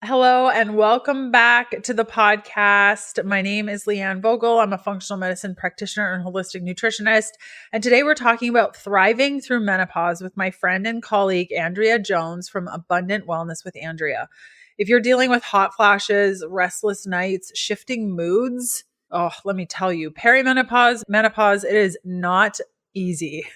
Hello and welcome back to the podcast. My name is Leanne Vogel. I'm a functional medicine practitioner and holistic nutritionist. And today we're talking about thriving through menopause with my friend and colleague, Andrea Jones from Abundant Wellness with Andrea. If you're dealing with hot flashes, restless nights, shifting moods, let me tell you, menopause, it is not easy.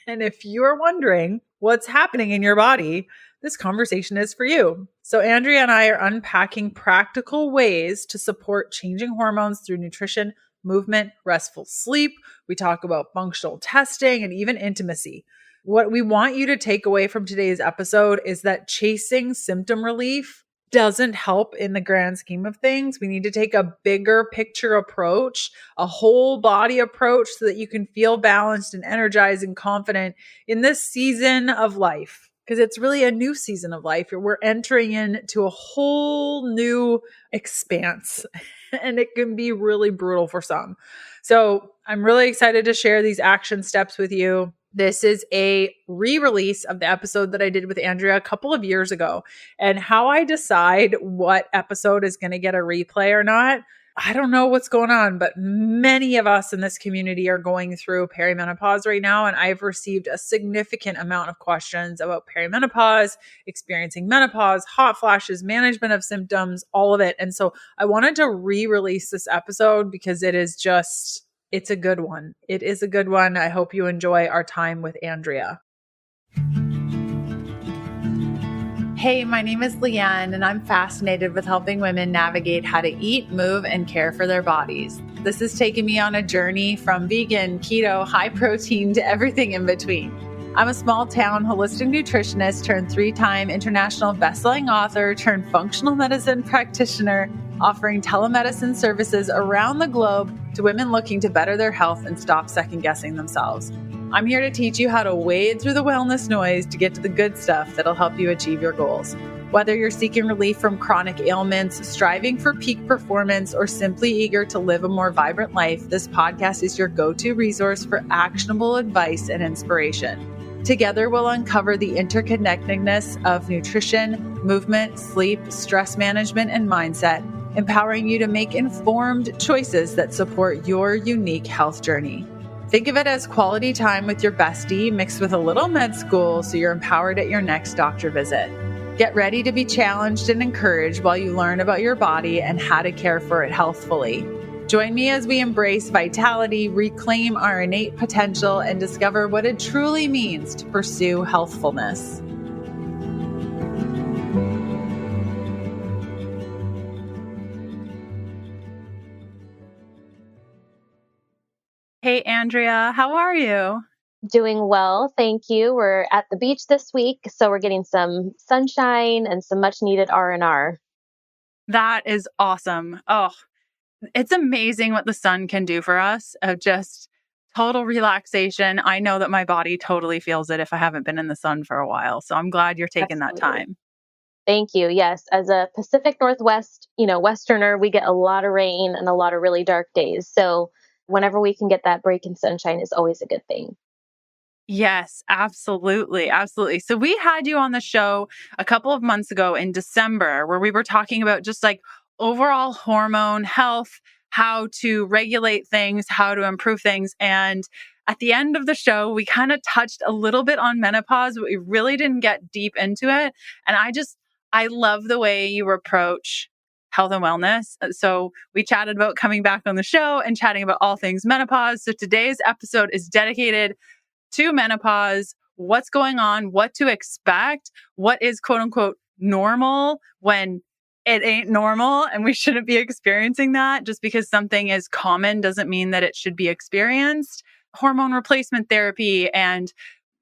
And if you're wondering what's happening in your body, this conversation is for you. So Andrea and I are unpacking practical ways to support changing hormones through nutrition, movement, restful sleep. We talk about functional testing and even intimacy. What we want you to take away from today's episode is that chasing symptom relief doesn't help in the grand scheme of things. We need to take a bigger picture approach, a whole body approach so that you can feel balanced and energized and confident in this season of life. Because it's really a new season of life. We're entering into a whole new expanse and it can be really brutal for some. So I'm really excited to share these action steps with you. This is a re-release of the episode that I did with Andrea a couple of years ago. And how I decide what episode is going to get a replay or not, I don't know what's going on, but many of us in this community are going through perimenopause right now. And I've received a significant amount of questions about perimenopause, experiencing menopause, hot flashes, management of symptoms, all of it. And so I wanted to re-release this episode because it's a good one. It is a good one. I hope you enjoy our time with Andrea. Hey, my name is Leanne, and I'm fascinated with helping women navigate how to eat, move, and care for their bodies. This has taken me on a journey from vegan, keto, high protein to everything in between. I'm a small town holistic nutritionist turned 3-time international bestselling author turned functional medicine practitioner, offering telemedicine services around the globe to women looking to better their health and stop second-guessing themselves. I'm here to teach you how to wade through the wellness noise to get to the good stuff that'll help you achieve your goals. Whether you're seeking relief from chronic ailments, striving for peak performance, or simply eager to live a more vibrant life, this podcast is your go-to resource for actionable advice and inspiration. Together, we'll uncover the interconnectedness of nutrition, movement, sleep, stress management, and mindset, empowering you to make informed choices that support your unique health journey. Think of it as quality time with your bestie mixed with a little med school so you're empowered at your next doctor visit. Get ready to be challenged and encouraged while you learn about your body and how to care for it healthfully. Join me as we embrace vitality, reclaim our innate potential, and discover what it truly means to pursue healthfulness. Hey, Andrea, how are you? Doing well, thank you. We're at the beach this week, so we're getting some sunshine and some much needed R&R. That is awesome. Oh, it's amazing what the sun can do for us of just total relaxation. I know that my body totally feels it if I haven't been in the sun for a while. So I'm glad you're taking that time. Thank you. Yes, as a Pacific Northwest, Westerner, we get a lot of rain and a lot of really dark days. So whenever we can get that break in sunshine is always a good thing. Yes, absolutely. Absolutely. So we had you on the show a couple of months ago in December where we were talking about just like overall hormone health, how to regulate things, how to improve things. And at the end of the show, we kind of touched a little bit on menopause, but we really didn't get deep into it. And I love the way you approach health and wellness. So we chatted about coming back on the show and chatting about all things menopause. So today's episode is dedicated to menopause, what's going on, what to expect, what is quote unquote normal when it ain't normal and we shouldn't be experiencing that. Just because something is common doesn't mean that it should be experienced. Hormone replacement therapy and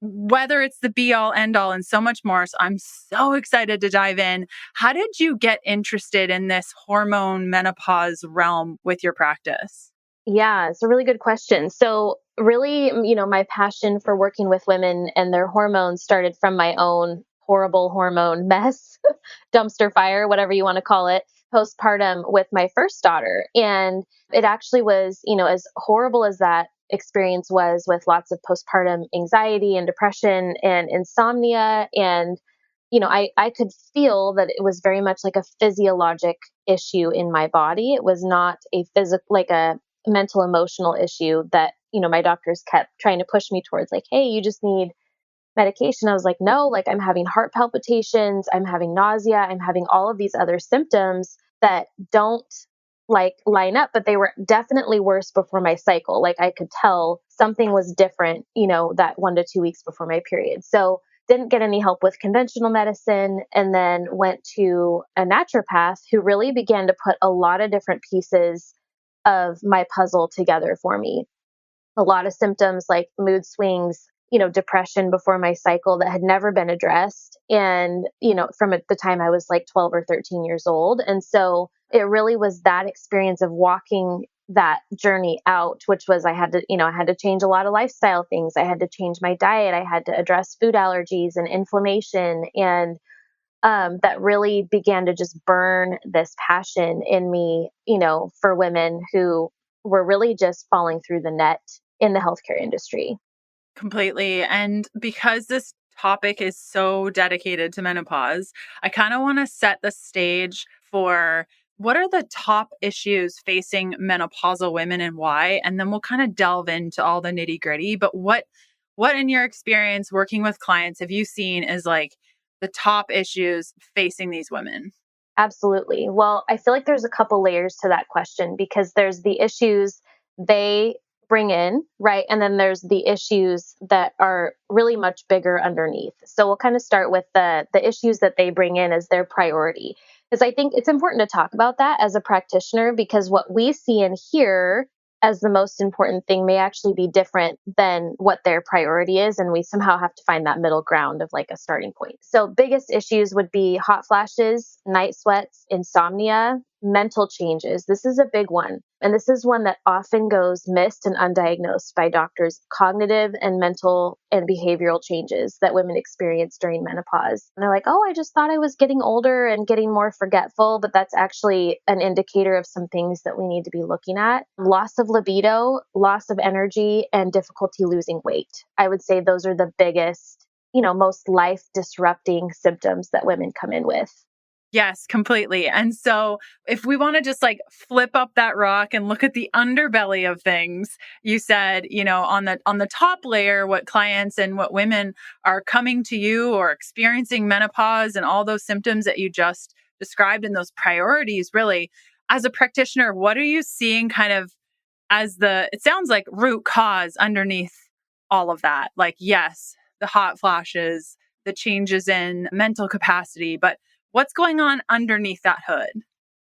whether it's the be all end all and so much more. So I'm so excited to dive in. How did you get interested in this hormone menopause realm with your practice? Yeah, it's a really good question. So really, my passion for working with women and their hormones started from my own horrible hormone mess, dumpster fire, whatever you want to call it, postpartum with my first daughter. And it actually was, as horrible as that experience was with lots of postpartum anxiety and depression and insomnia and I could feel that it was very much like a physiologic issue in my body. It was not a physical, like a mental, emotional issue that, my doctors kept trying to push me towards, like, hey, you just need medication. I was like, no, like I'm having heart palpitations, I'm having nausea, I'm having all of these other symptoms that don't like line up, but they were definitely worse before my cycle. Like I could tell something was different, that 1 to 2 weeks before my period. So didn't get any help with conventional medicine and then went to a naturopath who really began to put a lot of different pieces of my puzzle together for me. A lot of symptoms like mood swings, depression before my cycle that had never been addressed. And, from the time I was like 12 or 13 years old. And so it really was that experience of walking that journey out, which was I had to change a lot of lifestyle things. I had to change my diet. I had to address food allergies and inflammation. And that really began to just burn this passion in me, for women who were really just falling through the net in the healthcare industry. Completely. And because this topic is so dedicated to menopause, I kind of want to set the stage for what are the top issues facing menopausal women and why, and then we'll kind of delve into all the nitty-gritty. But what in your experience working with clients have you seen is like the top issues facing these women? Absolutely. Well, I feel like there's a couple layers to that question because there's the issues they bring in, right? And then there's the issues that are really much bigger underneath. So we'll kind of start with the issues that they bring in as their priority. Because I think it's important to talk about that as a practitioner because what we see and hear as the most important thing may actually be different than what their priority is. And we somehow have to find that middle ground of like a starting point. So, biggest issues would be hot flashes, night sweats, insomnia, mental changes. This is a big one. And this is one that often goes missed and undiagnosed by doctors, cognitive and mental and behavioral changes that women experience during menopause. And they're like, oh, I just thought I was getting older and getting more forgetful, but that's actually an indicator of some things that we need to be looking at. Loss of libido, loss of energy, and difficulty losing weight. I would say those are the biggest, most life disrupting symptoms that women come in with. Yes, completely. And so if we want to just like flip up that rock and look at the underbelly of things, you said, on the top layer, what clients and what women are coming to you or experiencing menopause and all those symptoms that you just described and those priorities, really, as a practitioner, what are you seeing kind of as it sounds like root cause underneath all of that? Like, yes, the hot flashes, the changes in mental capacity, but what's going on underneath that hood?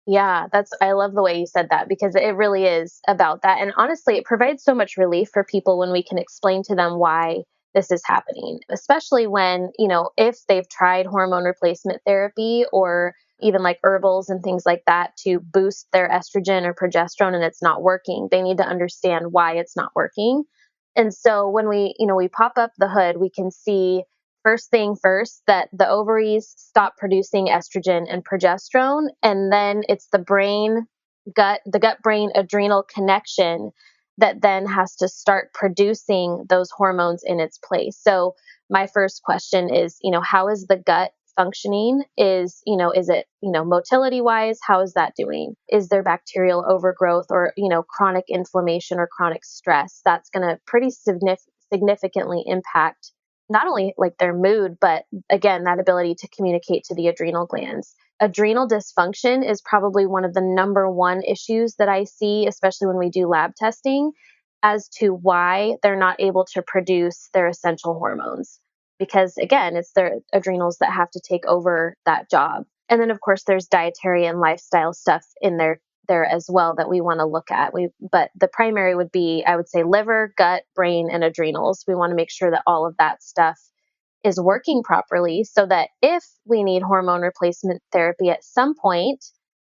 Yeah, I love the way you said that because it really is about that. And honestly, it provides so much relief for people when we can explain to them why this is happening, especially when, if they've tried hormone replacement therapy or even like herbals and things like that to boost their estrogen or progesterone and it's not working, they need to understand why it's not working. And so when we pop up the hood, we can see first thing first that the ovaries stop producing estrogen and progesterone, and then it's the gut brain adrenal connection that then has to start producing those hormones in its place. So my first question is, how is the gut functioning? Is it, motility wise, how is that doing? Is there bacterial overgrowth or, chronic inflammation or chronic stress? That's going to pretty significantly impact not only like their mood, but again, that ability to communicate to the adrenal glands. Adrenal dysfunction is probably one of the number one issues that I see, especially when we do lab testing, as to why they're not able to produce their essential hormones. Because again, it's their adrenals that have to take over that job. And then, of course, there's dietary and lifestyle stuff in there as well that we want to look at. But the primary would be, I would say, liver, gut, brain, and adrenals. We want to make sure that all of that stuff is working properly so that if we need hormone replacement therapy at some point,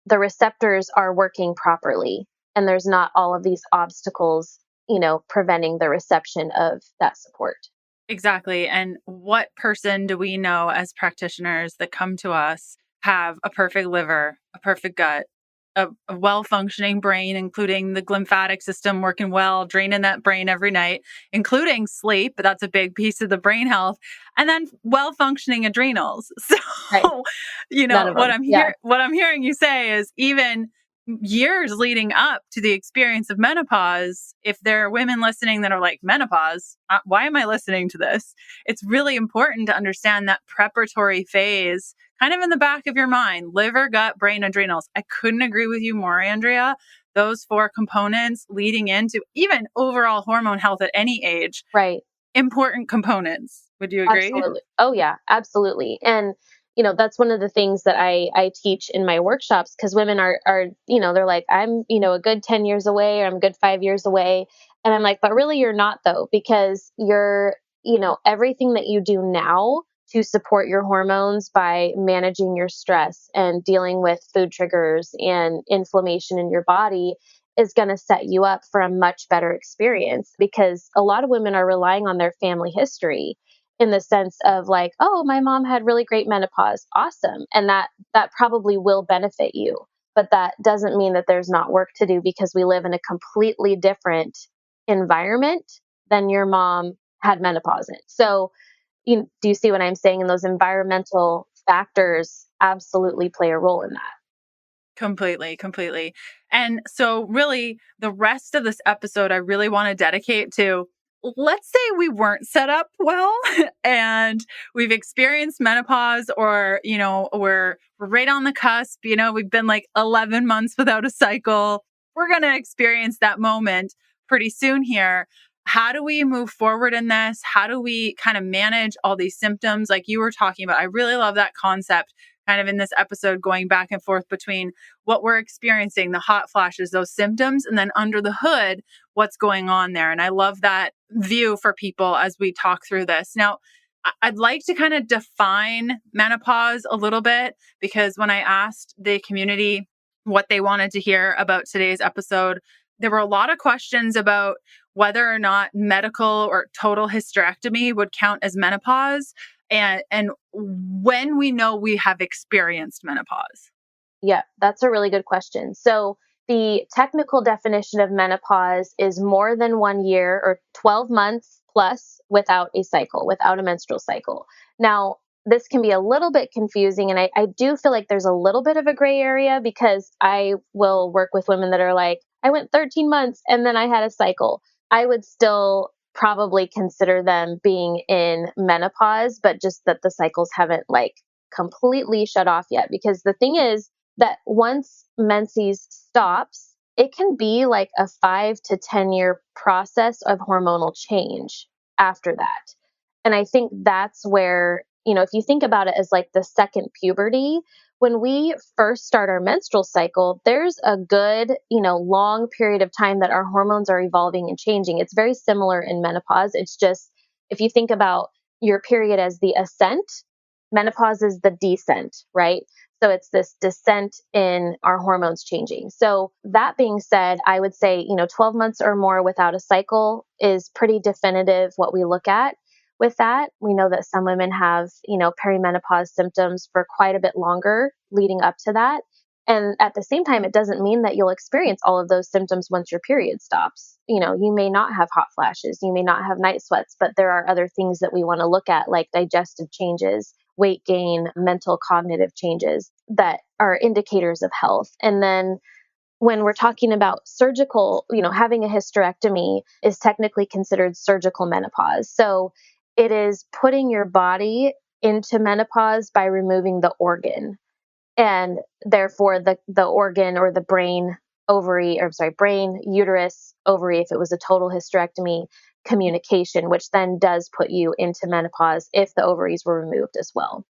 the receptors are working properly and there's not all of these obstacles, preventing the reception of that support. Exactly. And what person do we know as practitioners that come to us have a perfect liver, a perfect gut, a well-functioning brain, including the glymphatic system working well, draining that brain every night, including sleep. But that's a big piece of the brain health. And then well-functioning adrenals. Right. So, None of what them. Yeah. what I'm hearing you say is even years leading up to the experience of menopause, if there are women listening that are like, menopause, why am I listening to this? It's really important to understand that preparatory phase kind of in the back of your mind: liver, gut, brain, adrenals. I couldn't agree with you more, Andrea. Those four components leading into even overall hormone health at any age, Right. important components. Would you agree? Absolutely. Oh yeah, absolutely. And that's one of the things that I teach in my workshops, because women are, they're like, I'm, a good 10 years away, or I'm a good 5 years away. And I'm like, but really you're not, though, because you're, everything that you do now to support your hormones by managing your stress and dealing with food triggers and inflammation in your body is going to set you up for a much better experience, because a lot of women are relying on their family history, in the sense of like, oh, my mom had really great menopause. Awesome. And that probably will benefit you. But that doesn't mean that there's not work to do, because we live in a completely different environment than your mom had menopause in. So, do you see what I'm saying? And those environmental factors absolutely play a role in that. Completely, completely. And so, really, the rest of this episode, I really want to dedicate to, let's say we weren't set up well and we've experienced menopause, or, we're right on the cusp, we've been like 11 months without a cycle. We're going to experience that moment pretty soon here. How do we move forward in this? How do we kind of manage all these symptoms like you were talking about? I really love that concept, kind of in this episode, going back and forth between what we're experiencing, the hot flashes, those symptoms, and then under the hood, what's going on there. And I love that view for people as we talk through this. Now, I'd like to kind of define menopause a little bit, because when I asked the community what they wanted to hear about today's episode, there were a lot of questions about whether or not medical or total hysterectomy would count as menopause, and when we know we have experienced menopause. Yeah, that's a really good question. So, the technical definition of menopause is more than 1 year or 12 months plus without a cycle, without a menstrual cycle. Now, this can be a little bit confusing. And I do feel like there's a little bit of a gray area, because I will work with women that are like, I went 13 months and then I had a cycle. I would still probably consider them being in menopause, but just that the cycles haven't like completely shut off yet. Because the thing is, that once menses stops, it can be like a 5 to 10 year process of hormonal change after that. And I think that's where, if you think about it as like the second puberty, when we first start our menstrual cycle, there's a good, long period of time that our hormones are evolving and changing. It's very similar in menopause. It's just, if you think about your period as the ascent, menopause is the descent, right? So it's this descent in our hormones changing. So that being said, I would say, 12 months or more without a cycle is pretty definitive what we look at with that. We know that some women have, perimenopause symptoms for quite a bit longer leading up to that. And at the same time, it doesn't mean that you'll experience all of those symptoms once your period stops. You may not have hot flashes, you may not have night sweats, but there are other things that we want to look at, like digestive changes, weight gain, mental cognitive changes that are indicators of health. And then when we're talking about surgical, having a hysterectomy is technically considered surgical menopause. So it is putting your body into menopause by removing the organ. And therefore the organ, or the brain, brain, uterus, ovary, if it was a total hysterectomy, communication, which then does put you into menopause if the ovaries were removed as well.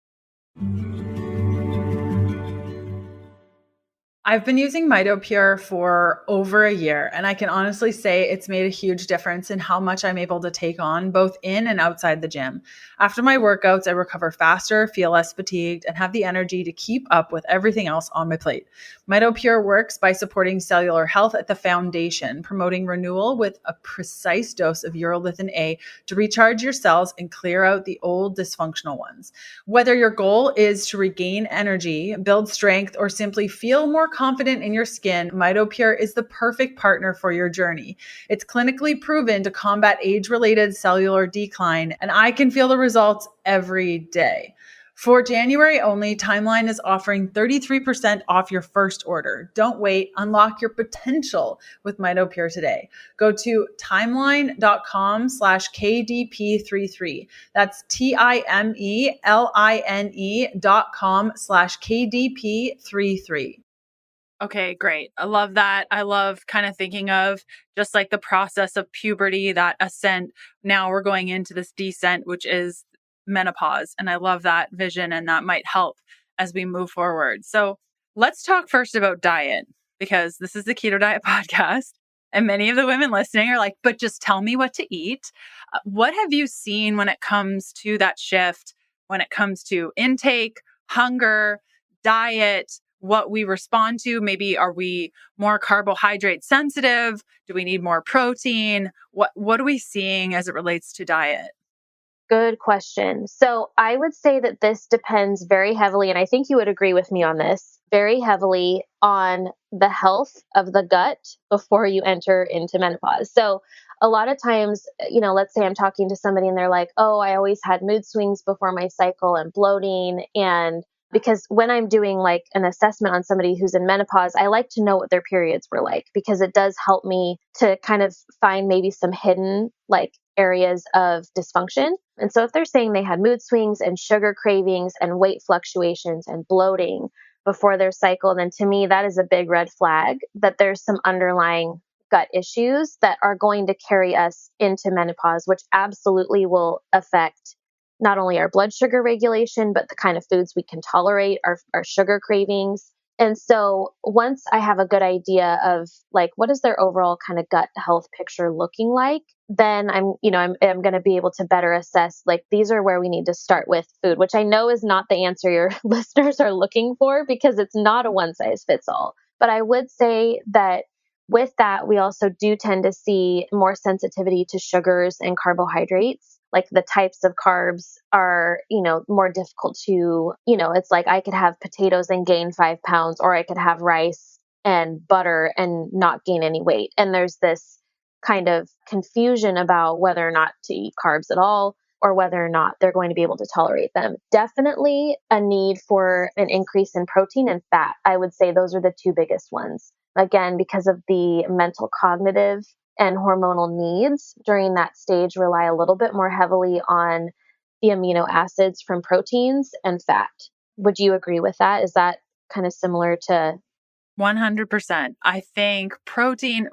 I've been using MitoPure for over a year, and I can honestly say it's made a huge difference in how much I'm able to take on both in and outside the gym. After my workouts, I recover faster, feel less fatigued, and have the energy to keep up with everything else on my plate. MitoPure works by supporting cellular health at the foundation, promoting renewal with a precise dose of urolithin A to recharge your cells and clear out the old dysfunctional ones. Whether your goal is to regain energy, build strength, or simply feel more confident in your skin, MitoPure is the perfect partner for your journey. It's clinically proven to combat age-related cellular decline, and I can feel the results every day. For January only, Timeline is offering 33% off your first order. Don't wait. Unlock your potential with MitoPure today. Go to timeline.com/KDP33. That's TIMELINE.com/KDP33. Okay, great. I love that. I love kind of thinking of just like the process of puberty, that ascent. Now we're going into this descent, which is menopause. And I love that vision, and that might help as we move forward. So let's talk first about diet, because this is the Keto Diet Podcast. And many of the women listening are like, but just tell me what to eat. What have you seen when it comes to that shift, when it comes to intake, hunger, diet, what we respond to? Maybe are we more carbohydrate sensitive? Do we need more protein? What are we seeing as it relates to diet? Good question. So I would say that this depends very heavily, and I think you would agree with me on this, very heavily on the health of the gut before you enter into menopause. So a lot of times, let's say I'm talking to somebody and they're like, oh, I always had mood swings before my cycle and bloating. And because when I'm doing like an assessment on somebody who's in menopause, I like to know what their periods were like, because it does help me to kind of find maybe some hidden like areas of dysfunction. And so if they're saying they had mood swings and sugar cravings and weight fluctuations and bloating before their cycle, then to me, that is a big red flag that there's some underlying gut issues that are going to carry us into menopause, which absolutely will affect not only our blood sugar regulation, but the kind of foods we can tolerate, our sugar cravings. And so once I have a good idea of like, what is their overall kind of gut health picture looking like, then I'm going to be able to better assess, like, these are where we need to start with food, which I know is not the answer your listeners are looking for, because it's not a one size fits all. But I would say that with that, we also do tend to see more sensitivity to sugars and carbohydrates. Like the types of carbs are, more difficult to, it's like I could have potatoes and gain 5 pounds, or I could have rice and butter and not gain any weight. And there's this kind of confusion about whether or not to eat carbs at all, or whether or not they're going to be able to tolerate them. Definitely a need for an increase in protein and fat. I would say those are the two biggest ones. Again, because of the mental, cognitive, and hormonal needs during that stage rely a little bit more heavily on the amino acids from proteins and fat. Would you agree with that? Is that kind of similar to 100%. I think protein,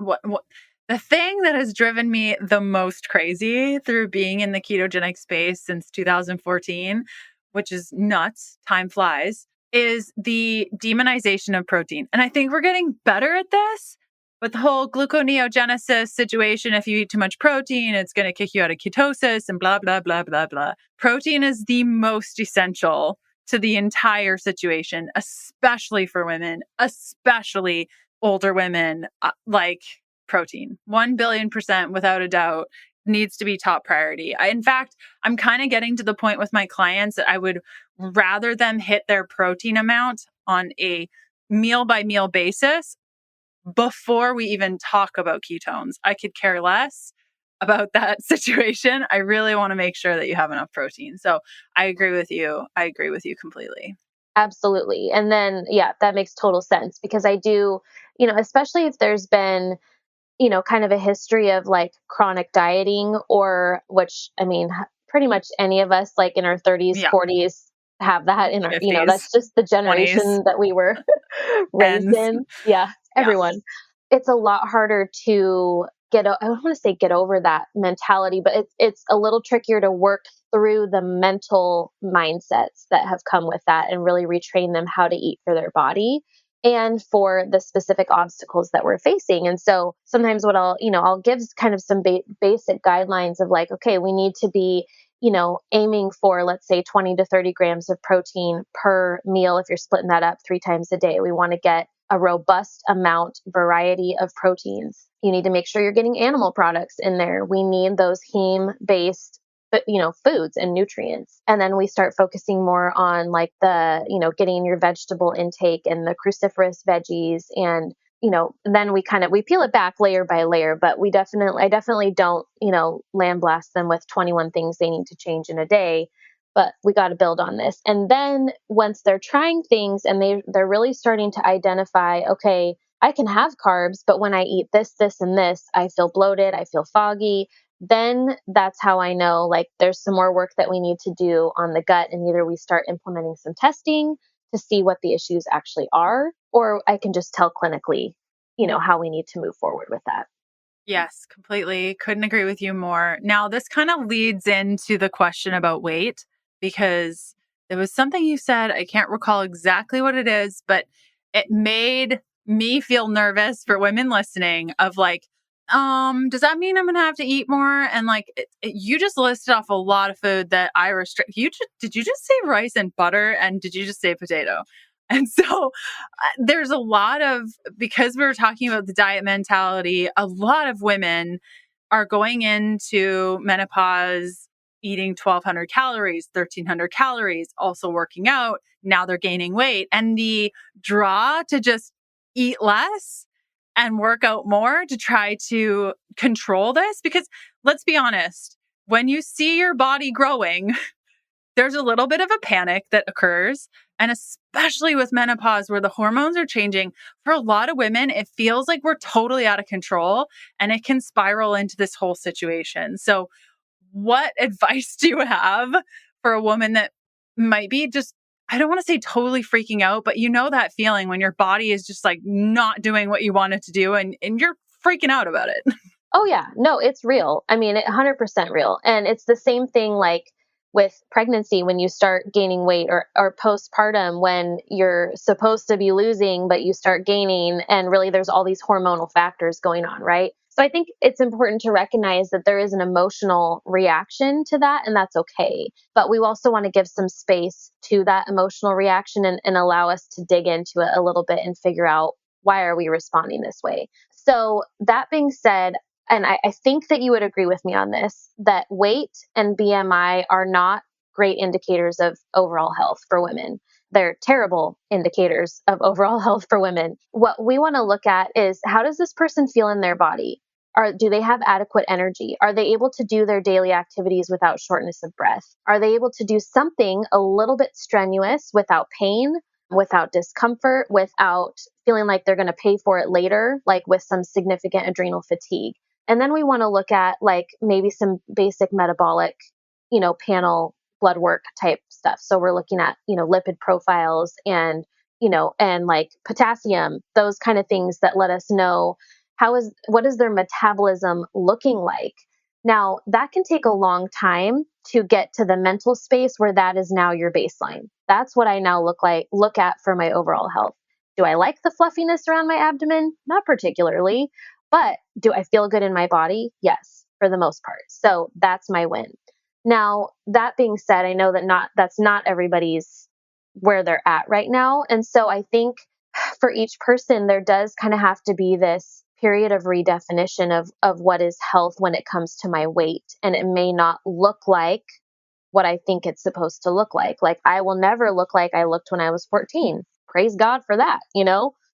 the thing that has driven me the most crazy through being in the ketogenic space since 2014, which is nuts, time flies, is the demonization of protein. And I think we're getting better at this with the whole gluconeogenesis situation. If you eat too much protein, it's going to kick you out of ketosis and blah, blah, blah, blah, blah. Protein is the most essential to the entire situation, especially for women, especially older women. Like protein, 1 billion% without a doubt needs to be top priority. In fact, I'm kind of getting to the point with my clients that I would rather them hit their protein amount on a meal by meal basis before we even talk about ketones. I could care less about that situation. I really want to make sure that you have enough protein. So I agree with you. I agree with you completely. Absolutely. And then, yeah, that makes total sense, because I do, especially if there's been, kind of a history of like chronic dieting, or which, I mean, pretty much any of us like in our 30s, Yeah. 40s have that in our, 50s, that's just the 20s, generation that we were raised ends. in. Yeah, Yeah. everyone. It's a lot harder to I don't want to say get over that mentality, but it's a little trickier to work through the mental mindsets that have come with that and really retrain them how to eat for their body and for the specific obstacles that we're facing. And so sometimes what I'll give kind of some basic guidelines of like, okay, we need to be, aiming for, let's say 20 to 30 grams of protein per meal. If you're splitting that up 3 times a day, we want to get a robust variety of proteins. You need to make sure you're getting animal products in there. We need those heme based foods and nutrients. And then we start focusing more on like the, getting your vegetable intake and the cruciferous veggies. And, then we peel it back layer by layer, but I definitely don't, land blast them with 21 things they need to change in a day. But we got to build on this. And then once they're trying things and they're really starting to identify, okay, I can have carbs, but when I eat this, this, and this, I feel bloated, I feel foggy. Then that's how I know like there's some more work that we need to do on the gut. And either we start implementing some testing to see what the issues actually are, or I can just tell clinically, how we need to move forward with that. Yes, completely. Couldn't agree with you more. Now, this kind of leads into the question about weight because there was something you said, I can't recall exactly what it is, but it made me feel nervous for women listening of like, does that mean I'm going to have to eat more? And like, you just listed off a lot of food that I restrict. Did you just say rice and butter? And did you just say potato? And so there's a lot of, because we were talking about the diet mentality, a lot of women are going into menopause eating 1,200 calories, 1,300 calories, also working out. Now they're gaining weight. And the draw to just eat less and work out more to try to control this. Because let's be honest, when you see your body growing, there's a little bit of a panic that occurs. And especially with menopause, where the hormones are changing, for a lot of women, it feels like we're totally out of control and it can spiral into this whole situation. So, what advice do you have for a woman that might be just, I don't want to say totally freaking out, but that feeling when your body is just like not doing what you want it to do and you're freaking out about it? Oh yeah, no, it's real. I mean, 100% real. And it's the same thing like with pregnancy when you start gaining weight, or postpartum when you're supposed to be losing, but you start gaining. And really, there's all these hormonal factors going on, right? So I think it's important to recognize that there is an emotional reaction to that, and that's okay. But we also want to give some space to that emotional reaction and allow us to dig into it a little bit and figure out, why are we responding this way? So that being said, and I think that you would agree with me on this, that weight and BMI are not great indicators of overall health for women. They're terrible indicators of overall health for women. What we want to look at is, how does this person feel in their body? Do they have adequate energy? Are they able to do their daily activities without shortness of breath? Are they able to do something a little bit strenuous without pain, without discomfort, without feeling like they're going to pay for it later, like with some significant adrenal fatigue? And then we want to look at like maybe some basic metabolic, panel blood work type stuff. So we're looking at, lipid profiles and, and like potassium, those kind of things that let us know what is their metabolism looking like. Now, that can take a long time to get to the mental space where that is now your baseline. That's what I now look at for my overall health. Do I like the fluffiness around my abdomen? Not particularly. But do I feel good in my body? Yes, for the most part. So that's my win. Now, that being said, I know that's not everybody's where they're at right now. And so I think for each person, there does kind of have to be this period of redefinition of what is health when it comes to my weight. And it may not look like what I think it's supposed to look like. Like, I will never look like I looked when I was 14. Praise God for that,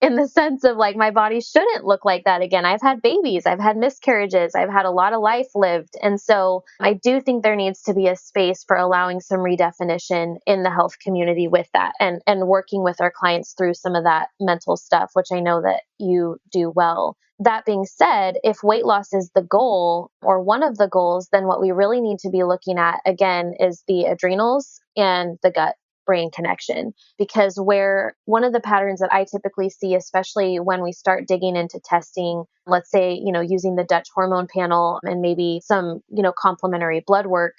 in the sense of like, my body shouldn't look like that again. I've had babies, I've had miscarriages, I've had a lot of life lived. And so I do think there needs to be a space for allowing some redefinition in the health community with that, and working with our clients through some of that mental stuff, which I know that you do well. That being said, if weight loss is the goal or one of the goals, then what we really need to be looking at again is the adrenals and the gut brain connection. Because where one of the patterns that I typically see, especially when we start digging into testing, let's say, using the Dutch hormone panel and maybe some, complementary blood work,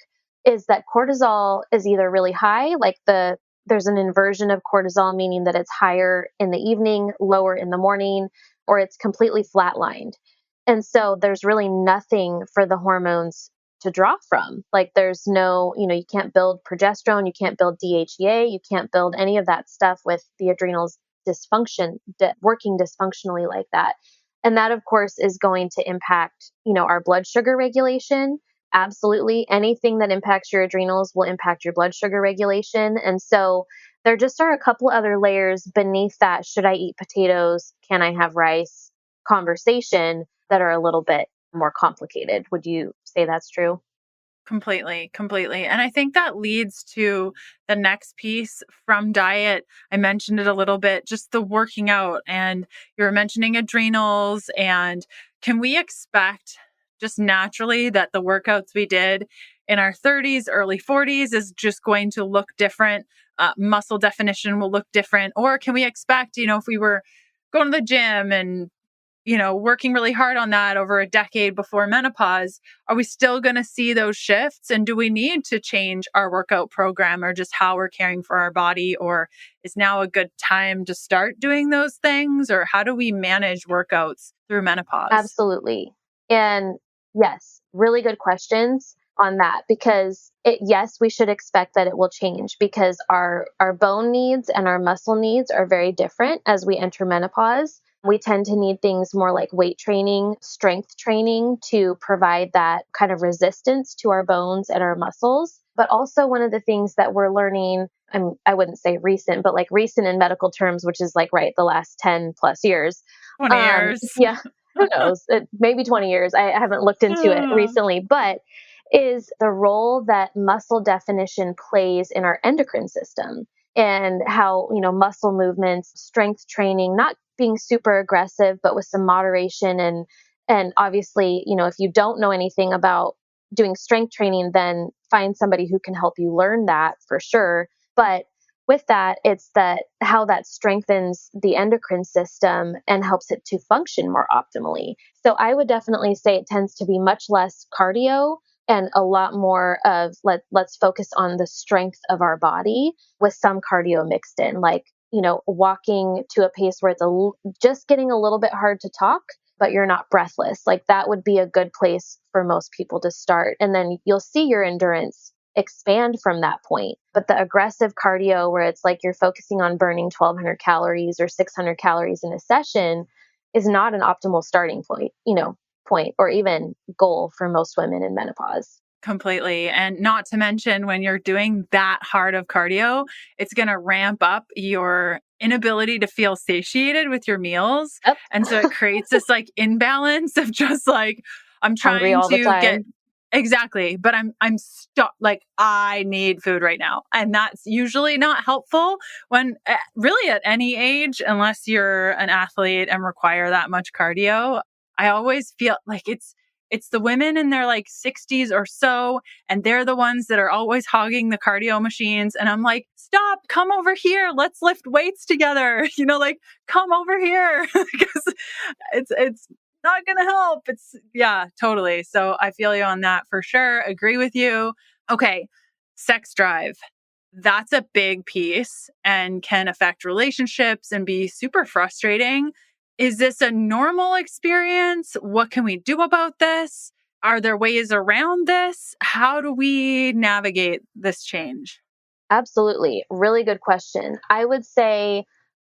is that cortisol is either really high, like there's an inversion of cortisol, meaning that it's higher in the evening, lower in the morning, or it's completely flatlined. And so there's really nothing for the hormones to draw from. Like, there's no, you can't build progesterone, you can't build DHEA, you can't build any of that stuff with the adrenals working dysfunctionally like that. And that, of course, is going to impact, our blood sugar regulation, Absolutely. Anything that impacts your adrenals will impact your blood sugar regulation. And so there just are a couple other layers beneath that should I eat potatoes? Can I have rice? Conversation that are a little bit more complicated. Would you say that's true? Completely, completely. And I think that leads to the next piece from diet. I mentioned it a little bit, just the working out. And you were mentioning adrenals. And can we expect just naturally that the workouts we did in our 30s, early 40s is just going to look different? Muscle definition will look different. Or can we expect, if we were going to the gym and working really hard on that over a decade before menopause, are we still going to see those shifts? And do we need to change our workout program or just how we're caring for our body? Or is now a good time to start doing those things? Or how do we manage workouts through menopause? Absolutely. And yes, really good questions on that because yes, we should expect that it will change because our bone needs and our muscle needs are very different as we enter menopause. We tend to need things more like weight training, strength training to provide that kind of resistance to our bones and our muscles. But also one of the things that we're learning, I wouldn't say recent, but like recent in medical terms, which is like, right, the last 10 plus years. 20 years. Yeah, who knows? Maybe 20 years. I haven't looked into it recently, but is the role that muscle definition plays in our endocrine system and how, muscle movements, strength training, not being super aggressive, but with some moderation and obviously, if you don't know anything about doing strength training, then find somebody who can help you learn that for sure. But with that, it's that how that strengthens the endocrine system and helps it to function more optimally. So I would definitely say it tends to be much less cardio and a lot more of let's focus on the strength of our body with some cardio mixed in, like, walking to a pace where it's just getting a little bit hard to talk, but you're not breathless. Like that would be a good place for most people to start. And then you'll see your endurance expand from that point. But the aggressive cardio where it's like you're focusing on burning 1200 calories or 600 calories in a session is not an optimal starting point or even goal for most women in menopause. Completely. And not to mention when you're doing that hard of cardio, it's going to ramp up your inability to feel satiated with your meals. Yep. And so it creates this like imbalance of just like, I'm Hungry trying all the to get time. exactly, but I'm stuck. Like I need food right now. And that's usually not helpful when really at any age, unless you're an athlete and require that much cardio. I always feel like it's the women in their like 60s or so, and they're the ones that are always hogging the cardio machines. And I'm like, stop, come over here. Let's lift weights together. Like come over here because it's not going to help. Yeah, totally. So I feel you on that for sure. Agree with you. Okay. Sex drive. That's a big piece and can affect relationships and be super frustrating. Is this a normal experience? What can we do about this? Are there ways around this? How do we navigate this change? Absolutely. Really good question. I would say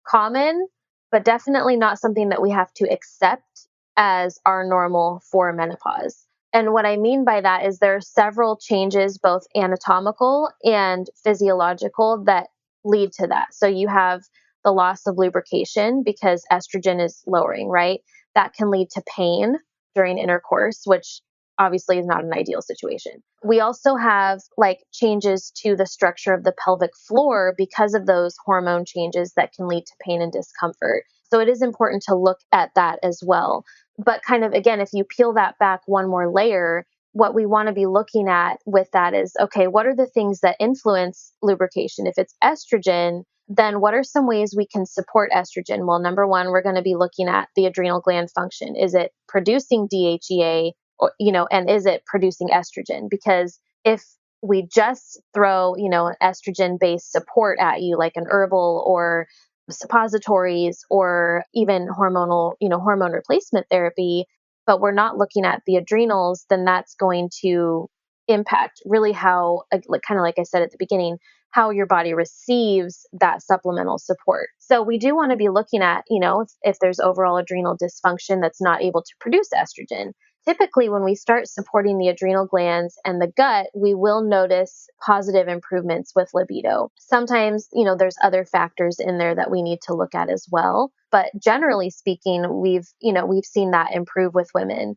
common, but definitely not something that we have to accept as our normal for menopause. And what I mean by that is there are several changes, both anatomical and physiological, that lead to that. So you have the loss of lubrication because estrogen is lowering, right? That can lead to pain during intercourse, which obviously is not an ideal situation. We also have like changes to the structure of the pelvic floor because of those hormone changes that can lead to pain and discomfort. So it is important to look at that as well. But kind of again, if you peel that back one more layer, what we want to be looking at with that is, okay, what are the things that influence lubrication? If it's estrogen, then what are some ways we can support estrogen? Well, number one, we're going to be looking at the adrenal gland function. Is it producing DHEA? Or, and is it producing estrogen? Because if we just throw, an estrogen based support at you, like an herbal or suppositories or even hormonal, hormone replacement therapy, but we're not looking at the adrenals, then that's going to impact really how, kind of like I said at the beginning, how your body receives that supplemental support. So we do want to be looking at, if there's overall adrenal dysfunction that's not able to produce estrogen. typically when we start supporting the adrenal glands and the gut, we will notice positive improvements with libido. Sometimes, there's other factors in there that we need to look at as well. But generally speaking, we've seen that improve with women,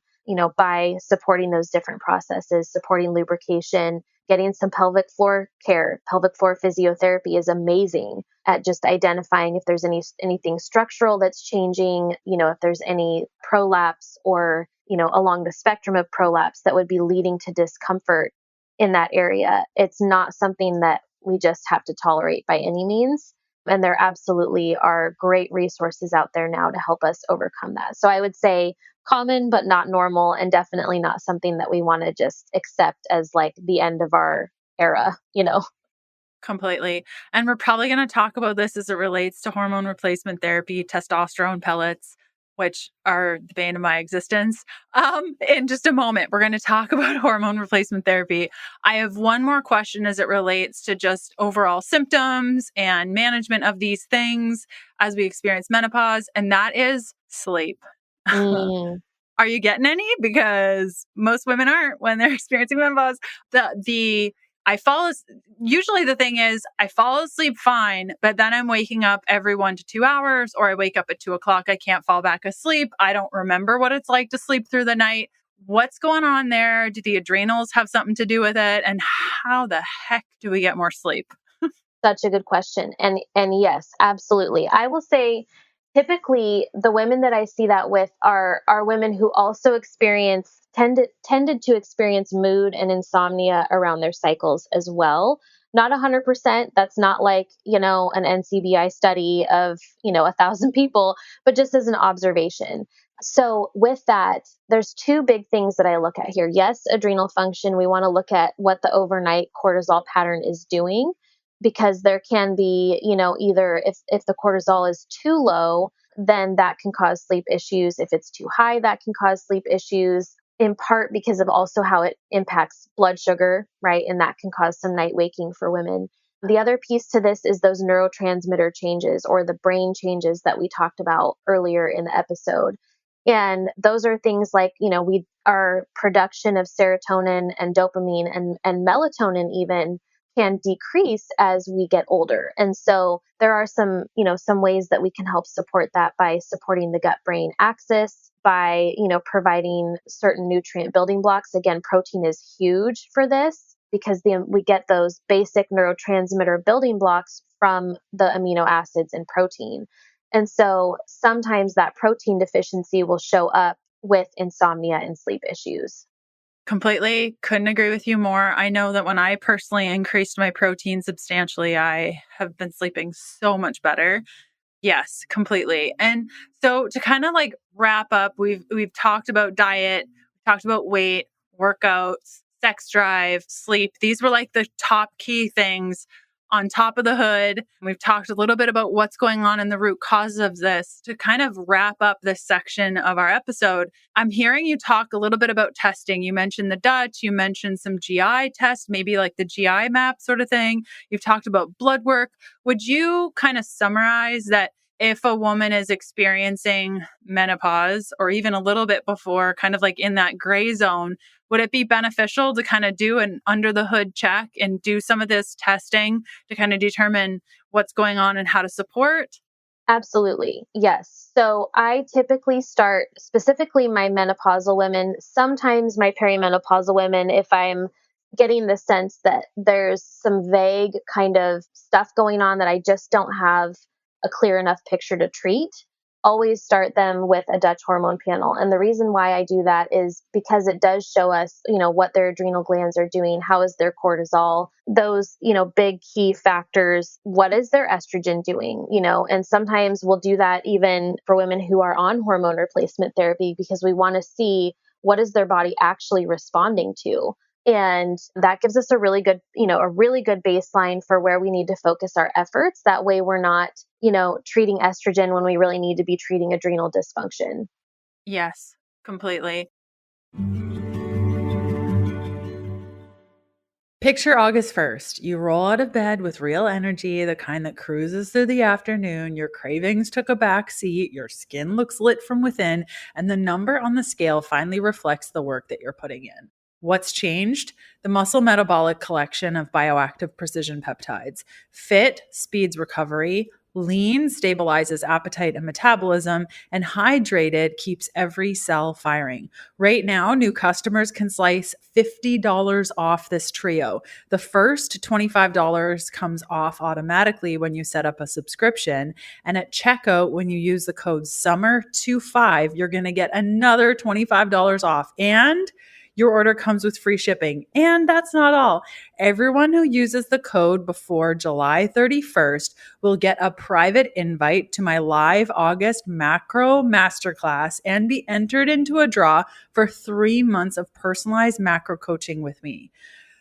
by supporting those different processes, supporting lubrication, getting some pelvic floor care. Pelvic floor physiotherapy is amazing at just identifying if there's anything structural that's changing, if there's any prolapse or, along the spectrum of prolapse that would be leading to discomfort in that area. It's not something that we just have to tolerate by any means. And there absolutely are great resources out there now to help us overcome that. So I would say common, but not normal, and definitely not something that we want to just accept as like the end of our era. Completely. And we're probably going to talk about this as it relates to hormone replacement therapy, testosterone pellets, which are the bane of my existence. In just a moment, we're going to talk about hormone replacement therapy. I have one more question as it relates to just overall symptoms and management of these things as we experience menopause, and that is sleep. Mm. Are you getting any? Because most women aren't when they're experiencing menopause. Usually the thing is I fall asleep fine, but then I'm waking up every 1 to 2 hours, or I wake up at 2:00. I can't fall back asleep. I don't remember what it's like to sleep through the night. What's going on there? Do the adrenals have something to do with it? And how the heck do we get more sleep? Such a good question. And yes, absolutely. I will say typically the women that I see that with are women who also tended to experience mood and insomnia around their cycles as well. Not 100%. That's not like, an NCBI study of, 1,000 people, but just as an observation. So with that, there's two big things that I look at here. Yes, adrenal function. We want to look at what the overnight cortisol pattern is doing, because there can be, either if the cortisol is too low, then that can cause sleep issues. If it's too high, that can cause sleep issues, in part because of also how it impacts blood sugar, right? And that can cause some night waking for women. The other piece to this is those neurotransmitter changes or the brain changes that we talked about earlier in the episode. And those are things like, our production of serotonin and dopamine and melatonin even can decrease as we get older. And so there are some ways that we can help support that by supporting the gut brain axis, by, providing certain nutrient building blocks. Again, protein is huge for this because we get those basic neurotransmitter building blocks from the amino acids in protein. And so sometimes that protein deficiency will show up with insomnia and sleep issues. Completely couldn't agree with you more. I know that when I personally increased my protein substantially, I have been sleeping so much better. Yes, completely. And so to kind of like wrap up, we've talked about diet, we talked about weight, workouts, sex drive, sleep. These were like the top key things on top of the hood. We've talked a little bit about what's going on in the root cause of this. To kind of wrap up this section of our episode, I'm hearing you talk a little bit about testing. You mentioned the Dutch, you mentioned some GI tests, maybe like the GI map sort of thing. You've talked about blood work. Would you kind of summarize that if a woman is experiencing menopause or even a little bit before, kind of like in that gray zone, would it be beneficial to kind of do an under the hood check and do some of this testing to kind of determine what's going on and how to support? Absolutely. Yes. So I typically start specifically my menopausal women, sometimes my perimenopausal women, if I'm getting the sense that there's some vague kind of stuff going on that I just don't have a clear enough picture to treat. Always start them with a Dutch hormone panel. And the reason why I do that is because it does show us, what their adrenal glands are doing. How is their cortisol? Those, big key factors. What is their estrogen doing? And sometimes we'll do that even for women who are on hormone replacement therapy because we want to see what is their body actually responding to. And that gives us a really good baseline for where we need to focus our efforts. That way we're not, treating estrogen when we really need to be treating adrenal dysfunction. Yes, completely. Picture August 1st. You roll out of bed with real energy, the kind that cruises through the afternoon. Your cravings took a back seat, your skin looks lit from within, and the number on the scale finally reflects the work that you're putting in. What's changed? The muscle metabolic collection of bioactive precision peptides. Fit speeds recovery, lean stabilizes appetite and metabolism, and hydrated keeps every cell firing. Right now, new customers can slice $50 off this trio. The first $25 comes off automatically when you set up a subscription. And at checkout, when you use the code SUMMER25, you're going to get another $25 off. And your order comes with free shipping. And that's not all. Everyone who uses the code before July 31st will get a private invite to my live August macro masterclass and be entered into a draw for 3 months of personalized macro coaching with me.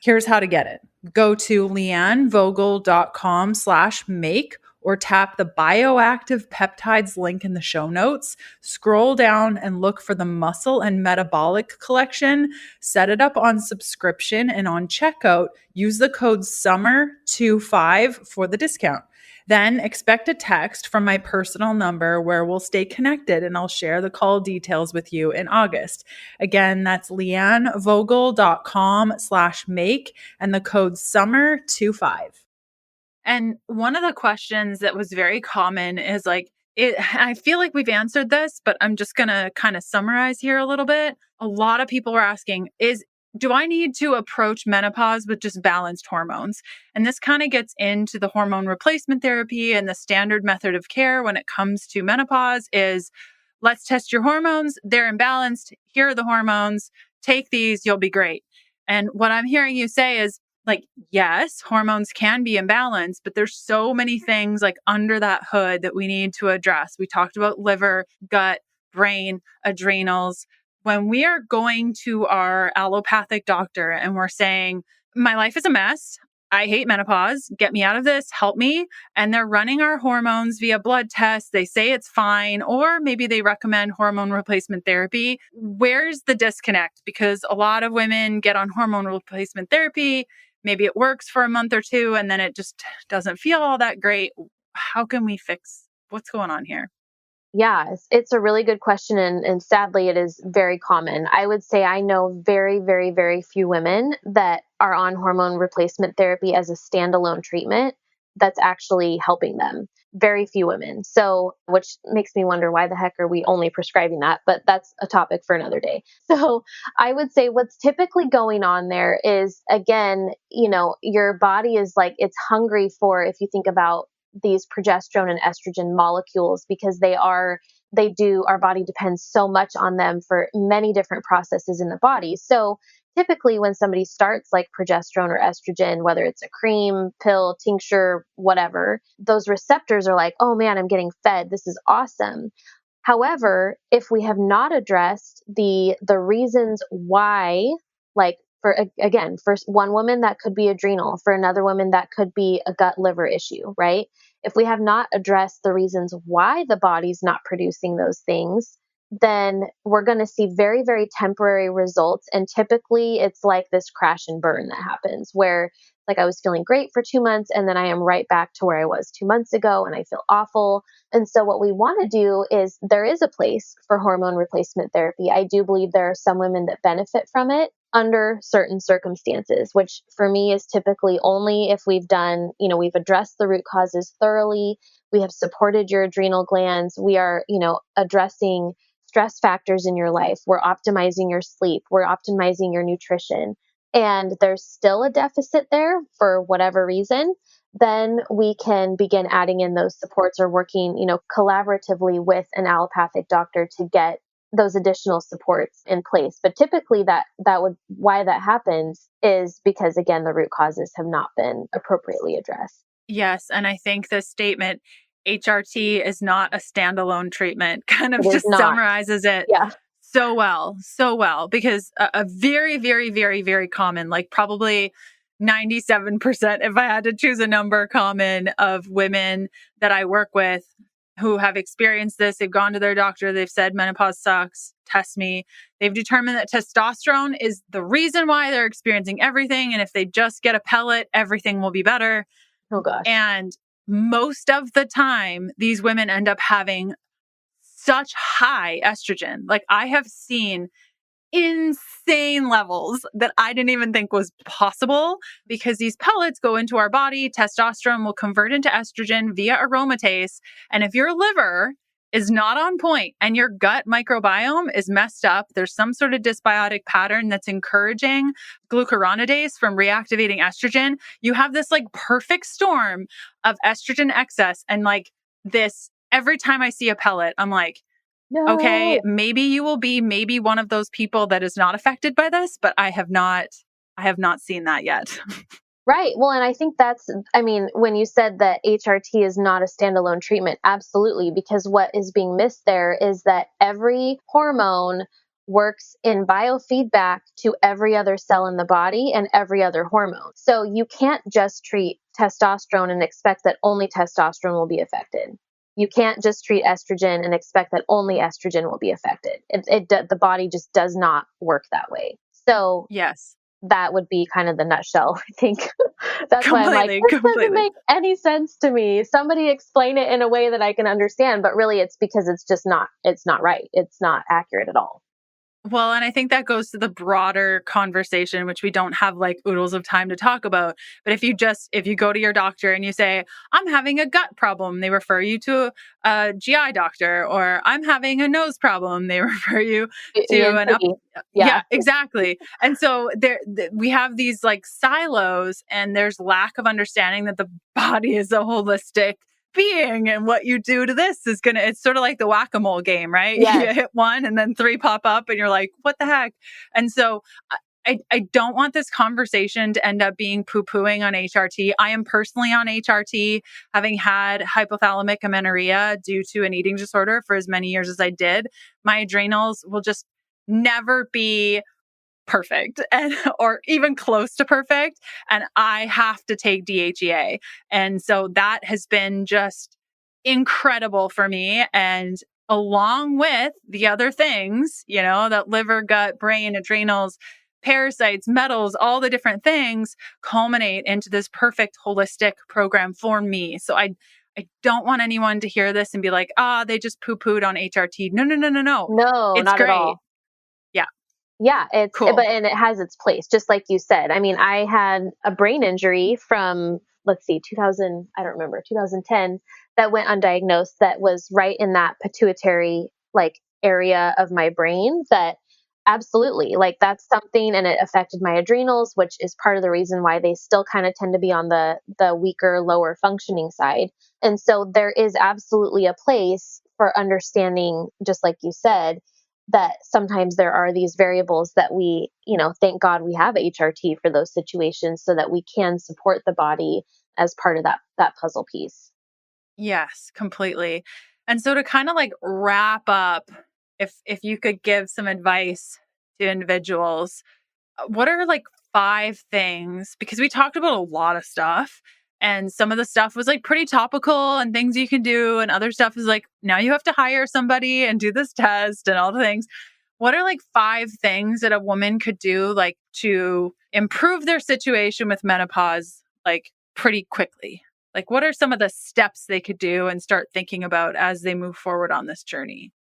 Here's how to get it. Go to leannevogel.com/make or tap the bioactive peptides link in the show notes. Scroll down and look for the muscle and metabolic collection. Set it up on subscription, and on checkout, use the code SUMMER25 for the discount. Then expect a text from my personal number where we'll stay connected and I'll share the call details with you in August. Again, that's leannevogel.com/make and the code SUMMER25. And one of the questions that was very common is I feel like we've answered this, but I'm just going to kind of summarize here a little bit. A lot of people were asking do I need to approach menopause with just balanced hormones? And this kind of gets into the hormone replacement therapy, and the standard method of care when it comes to menopause is let's test your hormones. They're imbalanced. Here are the hormones. Take these. You'll be great. And what I'm hearing you say is, yes, hormones can be imbalanced, but there's so many things under that hood that we need to address. We talked about liver, gut, brain, adrenals. When we are going to our allopathic doctor and we're saying, my life is a mess, I hate menopause, get me out of this, help me. And they're running our hormones via blood tests. They say it's fine, or maybe they recommend hormone replacement therapy. Where's the disconnect? Because a lot of women get on hormone replacement therapy. Maybe it works for a month or two, and then it just doesn't feel all that great. How can we fix what's going on here? Yeah, it's a really good question. And sadly, it is very common. I would say I know very, very, very few women that are on hormone replacement therapy as a standalone treatment that's actually helping them. Very few women. So, which makes me wonder why the heck are we only prescribing that? But that's a topic for another day. So, I would say what's typically going on there is, again, your body is it's hungry for, if you think about these progesterone and estrogen molecules, because our body depends so much on them for many different processes in the body. So typically when somebody starts progesterone or estrogen, whether it's a cream, pill, tincture, whatever, those receptors are like, oh man, I'm getting fed. This is awesome. However, if we have not addressed the reasons why, for one woman that could be adrenal, for another woman that could be a gut liver issue, right? If we have not addressed the reasons why the body's not producing those things, then we're going to see very, very temporary results. And typically it's like this crash and burn that happens where I was feeling great for 2 months and then I am right back to where I was 2 months ago and I feel awful. And so what we want to do is there is a place for hormone replacement therapy. I do believe there are some women that benefit from it under certain circumstances, which for me is typically only if we've addressed the root causes thoroughly. We have supported your adrenal glands. We are, addressing stress factors in your life. We're optimizing your sleep. We're optimizing your nutrition. And there's still a deficit there for whatever reason, then we can begin adding in those supports or working, collaboratively with an allopathic doctor to get those additional supports in place. But typically why that happens is because, again, the root causes have not been appropriately addressed. Yes. And I think the statement HRT is not a standalone treatment kind of just summarizes it. Yeah. So well, because a very, very, very, very common, probably 97%, if I had to choose a number, common of women that I work with who have experienced this. They've gone to their doctor. They've said menopause sucks. Test me. They've determined that testosterone is the reason why they're experiencing everything. And if they just get a pellet, everything will be better. Oh gosh. And most of the time, these women end up having such high estrogen. Like I have seen insane levels that I didn't even think was possible because these pellets go into our body. Testosterone will convert into estrogen via aromatase. And if your liver is not on point and your gut microbiome is messed up, there's some sort of dysbiotic pattern that's encouraging glucuronidase from reactivating estrogen. You have this like perfect storm of estrogen excess. And like this, every time I see a pellet, I'm like, No. okay, maybe you will be maybe one of those people that is not affected by this, but I have not seen that yet. Right. Well, and I think when you said that HRT is not a standalone treatment, absolutely, because what is being missed there is that every hormone works in biofeedback to every other cell in the body and every other hormone. So you can't just treat testosterone and expect that only testosterone will be affected. You can't just treat estrogen and expect that only estrogen will be affected. The body just does not work that way. So Yes. that would be kind of the nutshell, I think. That's why I'm like, this doesn't make any sense to me. Somebody explain it in a way that I can understand. But really, it's because it's not right. It's not accurate at all. Well, and I think that goes to the broader conversation, which we don't have like oodles of time to talk about. But if you go to your doctor and you say, I'm having a gut problem, they refer you to a GI doctor, or I'm having a nose problem, they refer you to an up. Yeah, exactly. And so we have these like silos, and there's lack of understanding that the body is a holistic being, and what you do to this is it's sort of like the whack-a-mole game, right? Yes. You hit one and then three pop up and you're like, what the heck? And so I don't want this conversation to end up being poo-pooing on HRT. I am personally on HRT, having had hypothalamic amenorrhea due to an eating disorder for as many years as I did. My adrenals will just never be perfect or even close to perfect. And I have to take DHEA. And so that has been just incredible for me. And along with the other things, that liver, gut, brain, adrenals, parasites, metals, all the different things culminate into this perfect holistic program for me. So I don't want anyone to hear this and be like, they just poo-pooed on HRT. No. No, it's not great. At all. Yeah. Yeah, it's cool. And it has its place, just like you said. I mean, I had a brain injury from, let's see, 2010, that went undiagnosed, that was right in that pituitary like area of my brain that absolutely, like that's something, and it affected my adrenals, which is part of the reason why they still kind of tend to be on the weaker, lower functioning side. And so there is absolutely a place for understanding, just like you said, that sometimes there are these variables that we, thank God we have HRT for those situations so that we can support the body as part of that puzzle piece. Yes, completely. And so to kind of like wrap up, if you could give some advice to individuals, what are like 5 things? Because we talked about a lot of stuff, and some of the stuff was like pretty topical and things you can do, and other stuff is like, now you have to hire somebody and do this test and all the things. What are like 5 things that a woman could do like to improve their situation with menopause like pretty quickly? Like what are some of the steps they could do and start thinking about as they move forward on this journey?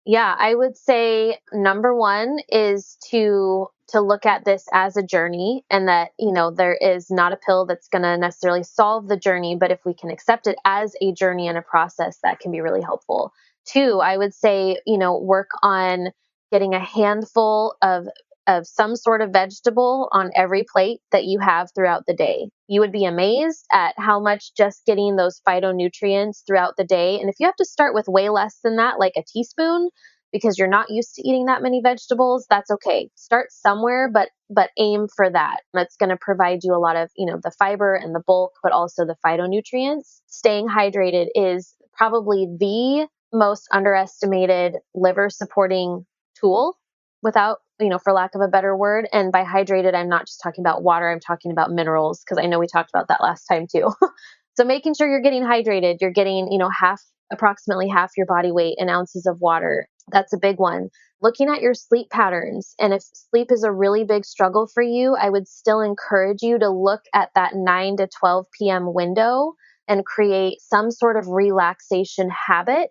Yeah, I would say number one is to look at this as a journey, and that, there is not a pill that's going to necessarily solve the journey, but if we can accept it as a journey and a process, that can be really helpful. 2, I would say, work on getting a handful of some sort of vegetable on every plate that you have throughout the day. You would be amazed at how much just getting those phytonutrients throughout the day. And if you have to start with way less than that, like a teaspoon, because you're not used to eating that many vegetables, that's okay. Start somewhere, but aim for that. That's going to provide you a lot of, the fiber and the bulk, but also the phytonutrients. Staying hydrated is probably the most underestimated liver supporting tool, without, for lack of a better word. And by hydrated, I'm not just talking about water, I'm talking about minerals, because I know we talked about that last time too. So making sure you're getting hydrated, you're getting, approximately half your body weight in ounces of water. That's a big one. Looking at your sleep patterns. And if sleep is a really big struggle for you, I would still encourage you to look at that 9 to 12 p.m. window and create some sort of relaxation habit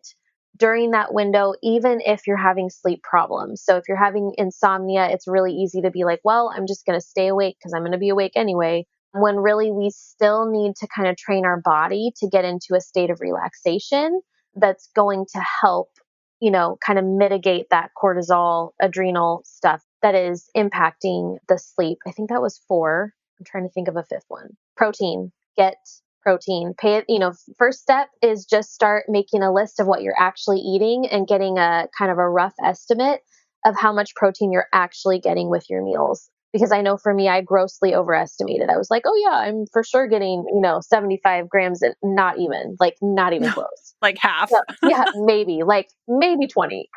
during that window, even if you're having sleep problems. So if you're having insomnia, it's really easy to be like, well, I'm just going to stay awake because I'm going to be awake anyway. When really we still need to kind of train our body to get into a state of relaxation that's going to help, kind of mitigate that cortisol, adrenal stuff that is impacting the sleep. I think that was 4. I'm trying to think of a 5th one. Protein. Get protein. Pay it, first step is just start making a list of what you're actually eating and getting a kind of a rough estimate of how much protein you're actually getting with your meals. Because I know for me, I grossly overestimated. I was like, oh yeah, I'm for sure getting, 75 grams and not even close. Like half. Yeah, maybe 20,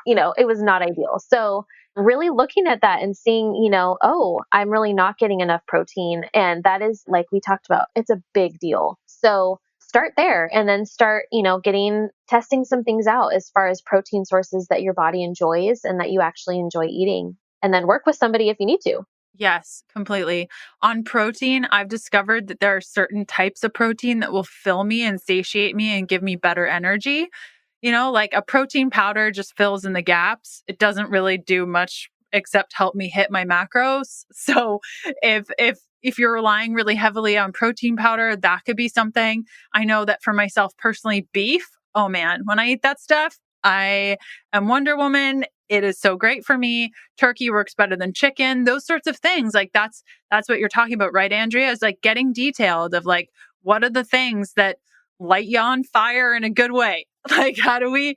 it was not ideal. So really looking at that and seeing, oh, I'm really not getting enough protein. And that is, like we talked about, it's a big deal. So start there and then start, testing some things out as far as protein sources that your body enjoys and that you actually enjoy eating. And then work with somebody if you need to. Yes, completely. On protein, I've discovered that there are certain types of protein that will fill me and satiate me and give me better energy. Like a protein powder just fills in the gaps. It doesn't really do much except help me hit my macros. So if you're relying really heavily on protein powder, that could be something. I know that for myself personally, beef, oh man, when I eat that stuff, I am Wonder Woman. It is so great for me. Turkey works better than chicken. Those sorts of things. Like that's what you're talking about, right, Andrea? Is like getting detailed of like, what are the things that light you on fire in a good way? Like, how do we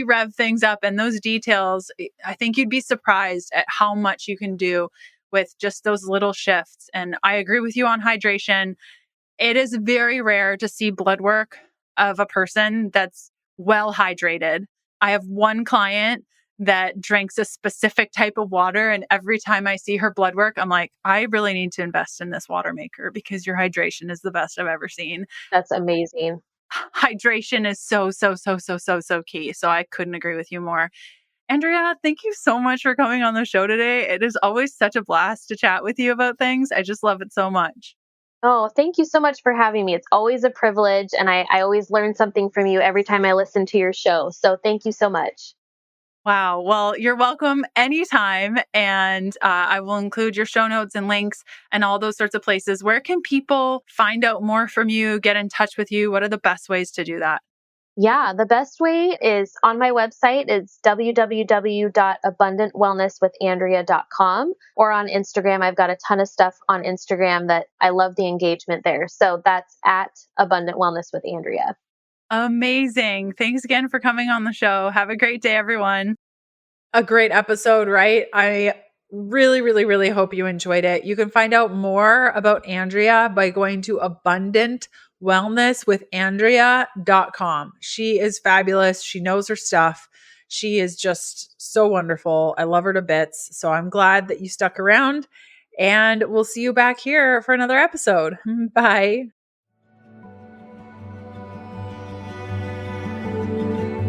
rev things up? And those details, I think you'd be surprised at how much you can do with just those little shifts. And I agree with you on hydration. It is very rare to see blood work of a person that's well hydrated. I have one client that drinks a specific type of water. And every time I see her blood work, I'm like, I really need to invest in this water maker because your hydration is the best I've ever seen. That's amazing. Hydration is so key. So I couldn't agree with you more. Andrea, thank you so much for coming on the show today. It is always such a blast to chat with you about things. I just love it so much. Oh, thank you so much for having me. It's always a privilege. And I always learn something from you every time I listen to your show. So thank you so much. Wow. Well, you're welcome anytime. And I will include your show notes and links and all those sorts of places. Where can people find out more from you, get in touch with you? What are the best ways to do that? Yeah, the best way is on my website. It's www.abundantwellnesswithandrea.com, or on Instagram. I've got a ton of stuff on Instagram that I love the engagement there. So that's at Abundant Wellness with Andrea. Amazing. Thanks again for coming on the show. Have a great day, everyone. A great episode, right? I really hope you enjoyed it. You can find out more about Andrea by going to abundantwellnesswithandrea.com. She is fabulous. She knows her stuff. She is just so wonderful. I love her to bits. So I'm glad that you stuck around, and we'll see you back here for another episode. Bye.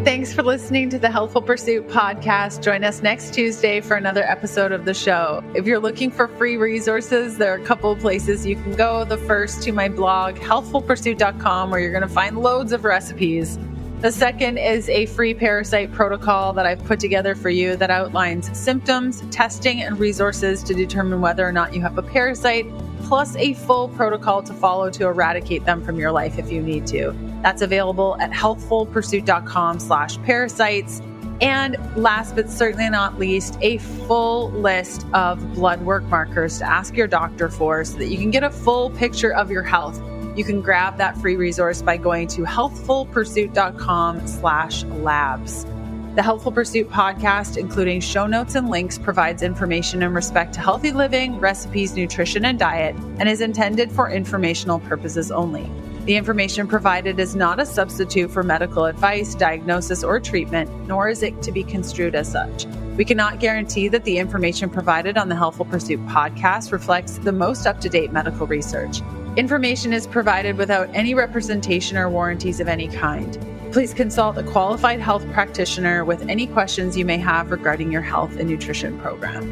Thanks for listening to the Healthful Pursuit Podcast. Join us next Tuesday for another episode of the show. If you're looking for free resources, there are a couple of places you can go. The first to my blog, healthfulpursuit.com, where you're going to find loads of recipes. The second is a free parasite protocol that I've put together for you that outlines symptoms, testing, and resources to determine whether or not you have a parasite, plus a full protocol to follow to eradicate them from your life if you need to. That's available at healthfulpursuit.com/parasites. And last but certainly not least, a full list of blood work markers to ask your doctor for so that you can get a full picture of your health. You can grab that free resource by going to healthfulpursuit.com/labs. The Healthful Pursuit Podcast, including show notes and links, provides information in respect to healthy living, recipes, nutrition, and diet, and is intended for informational purposes only. The information provided is not a substitute for medical advice, diagnosis, or treatment, nor is it to be construed as such. We cannot guarantee that the information provided on the Healthful Pursuit Podcast reflects the most up-to-date medical research. Information is provided without any representation or warranties of any kind. Please consult a qualified health practitioner with any questions you may have regarding your health and nutrition program.